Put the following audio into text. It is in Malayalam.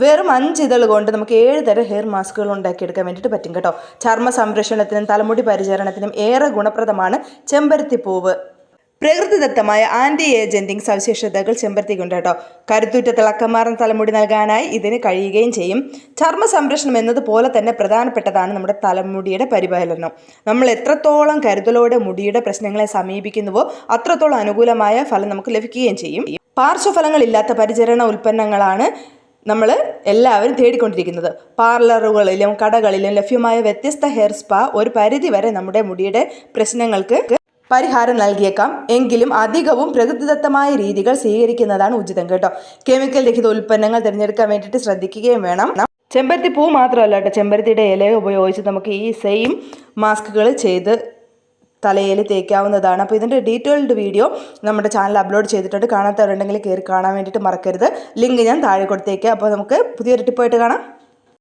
വെറും 5 ഇതൾ കൊണ്ട് നമുക്ക് 7 തരം ഹെയർ മാസ്കുകൾ ഉണ്ടാക്കിയെടുക്കാൻ വേണ്ടിയിട്ട് പറ്റും കേട്ടോ. ചർമ്മ സംരക്ഷണത്തിനും തലമുടി പരിചരണത്തിനും ഏറെ ഗുണപ്രദമാണ് ചെമ്പരത്തിപ്പൂവ്. പ്രകൃതിദത്തമായ ആൻറ്റി ഏജൻറ്റിങ് സവിശേഷതകൾ ചെമ്പരത്തിക്കുണ്ട് കേട്ടോ. കരുത്തുറ്റ തിളക്കമാർന്ന തലമുടി നൽകാനായി ഇതിന് കഴിയുകയും ചെയ്യും. ചർമ്മ സംരക്ഷണം എന്നതുപോലെ തന്നെ പ്രധാനപ്പെട്ടതാണ് നമ്മുടെ തലമുടിയുടെ പരിപാലനം. നമ്മൾ എത്രത്തോളം കരുതലോടെ മുടിയുടെ പ്രശ്നങ്ങളെ സമീപിക്കുന്നുവോ അത്രത്തോളം അനുകൂലമായ ഫലം നമുക്ക് ലഭിക്കുകയും ചെയ്യും. പാർശ്വഫലങ്ങളില്ലാത്ത പരിചരണ ഉൽപ്പന്നങ്ങളാണ് നമ്മൾ എല്ലാവരും തേടിക്കൊണ്ടിരിക്കുന്നത്. പാർലറുകളിലും കടകളിലും ലഭ്യമായ വ്യത്യസ്ത ഹെയർ സ്പാ ഒരു പരിധി വരെ നമ്മുടെ മുടിയുടെ പ്രശ്നങ്ങൾക്ക് പരിഹാരം നൽകിയേക്കാം. എങ്കിലും അധികവും പ്രകൃതിദത്തമായ രീതികൾ സ്വീകരിക്കുന്നതാണ് ഉചിതം കേട്ടോ. കെമിക്കൽ രഹിത ഉൽപ്പന്നങ്ങൾ തിരഞ്ഞെടുക്കാൻ വേണ്ടിയിട്ട് ശ്രദ്ധിക്കുകയും വേണം. ചെമ്പരത്തി പൂ മാത്രമല്ല കേട്ടോ, ചെമ്പരത്തിയുടെ ഇല ഉപയോഗിച്ച് നമുക്ക് ഈ സെയിം മാസ്കുകൾ ചെയ്ത് തലയിൽ തേക്കാവുന്നതാണ്. അപ്പോൾ ഇതിൻ്റെ ഡീറ്റെയിൽഡ് വീഡിയോ നമ്മുടെ ചാനൽ അപ്ലോഡ് ചെയ്തിട്ടുണ്ട്. കാണാത്തവരുണ്ടെങ്കിൽ കയറി കാണാൻ വേണ്ടിയിട്ട് മറക്കരുത്. ലിങ്ക് ഞാൻ താഴെ കൊടുത്തേക്കാം. അപ്പോൾ നമുക്ക് പുതിയൊരു ടിപ്പായിട്ട് കാണാം.